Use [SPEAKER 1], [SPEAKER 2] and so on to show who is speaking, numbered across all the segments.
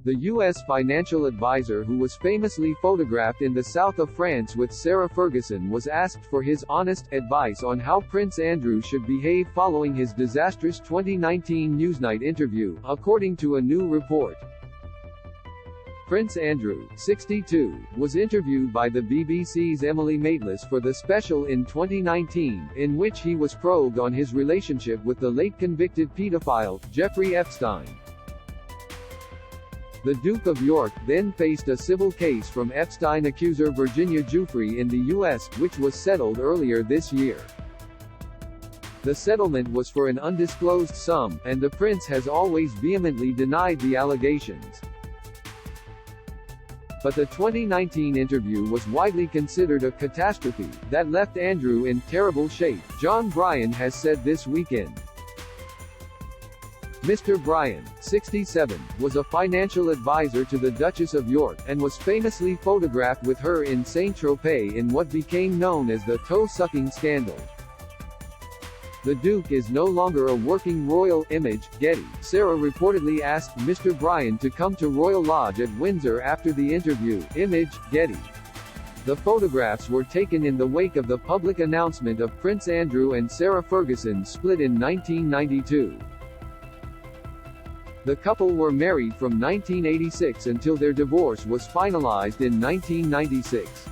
[SPEAKER 1] The U.S. financial advisor who was famously photographed in the south of France with Sarah Ferguson was asked for his honest advice on how Prince Andrew should behave following his disastrous 2019 Newsnight interview, according to a new report. Prince Andrew, 62, was interviewed by the BBC's Emily Maitlis for the special in 2019, in which he was probed on his relationship with the late convicted paedophile, Jeffrey Epstein. The Duke of York then faced a civil case from Epstein accuser Virginia Giuffre in the U.S., which was settled earlier this year. The settlement was for an undisclosed sum, and the prince has always vehemently denied the allegations. But the 2019 interview was widely considered a catastrophe that left Andrew in terrible shape, John Bryan has said this weekend. Mr. Bryan, 67, was a financial advisor to the Duchess of York, and was famously photographed with her in Saint-Tropez in what became known as the toe-sucking scandal. The Duke is no longer a working royal. Image, Getty. Sarah reportedly asked Mr. Bryan to come to Royal Lodge at Windsor after the interview. Image, Getty. The photographs were taken in the wake of the public announcement of Prince Andrew and Sarah Ferguson split in 1992. The couple were married from 1986 until their divorce was finalized in 1996.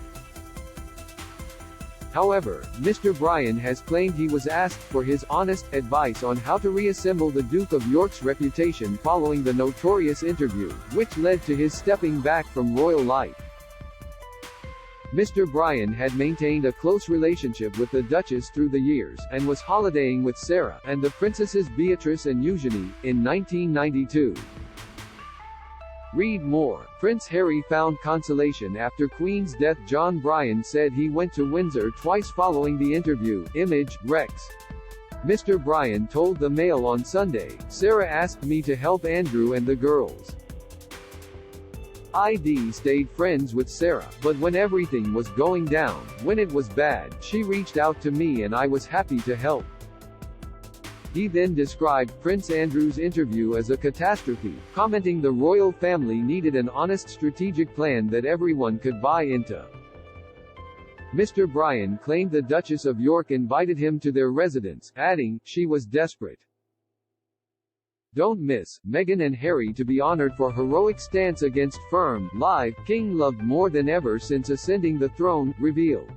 [SPEAKER 1] However, Mr. Bryan has claimed he was asked for his honest advice on how to reassemble the Duke of York's reputation following the notorious interview, which led to his stepping back from royal life. Mr. Bryan had maintained a close relationship with the Duchess through the years, and was holidaying with Sarah and the princesses Beatrice and Eugenie in 1992. Read more. Prince Harry found consolation after Queen's death. John Bryan said he went to Windsor twice following the interview. Image, Rex. Mr. Bryan told the Mail on Sunday, "Sarah asked me to help Andrew and the girls. I'd stayed friends with Sarah, but when everything was going down, when it was bad, she reached out to me and I was happy to help." He then described Prince Andrew's interview as a catastrophe, commenting the royal family needed an honest strategic plan that everyone could buy into. Mr. Bryan claimed the Duchess of York invited him to their residence, adding, "She was desperate. Don't miss, Meghan and Harry to be honored for heroic stance against firm, live, king loved more than ever since ascending the throne," revealed.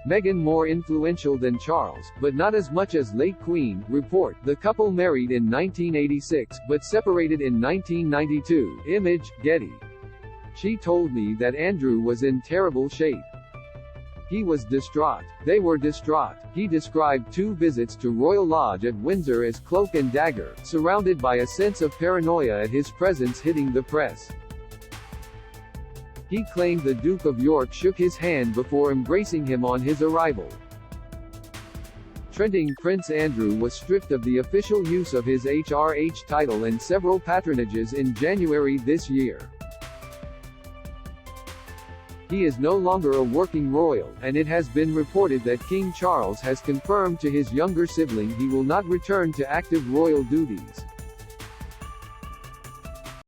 [SPEAKER 1] Meghan more influential than Charles, but not as much as late Queen. Report. The couple married in 1986, but separated in 1992. Image, Getty. She told me that Andrew was in terrible shape. He was distraught. They were distraught. He described 2 visits to Royal Lodge at Windsor as cloak and dagger, surrounded by a sense of paranoia at his presence hitting the press. He claimed the Duke of York shook his hand before embracing him on his arrival. Trending. Prince Andrew was stripped of the official use of his HRH title and several patronages in January this year. He is no longer a working royal, and it has been reported that King Charles has confirmed to his younger sibling he will not return to active royal duties.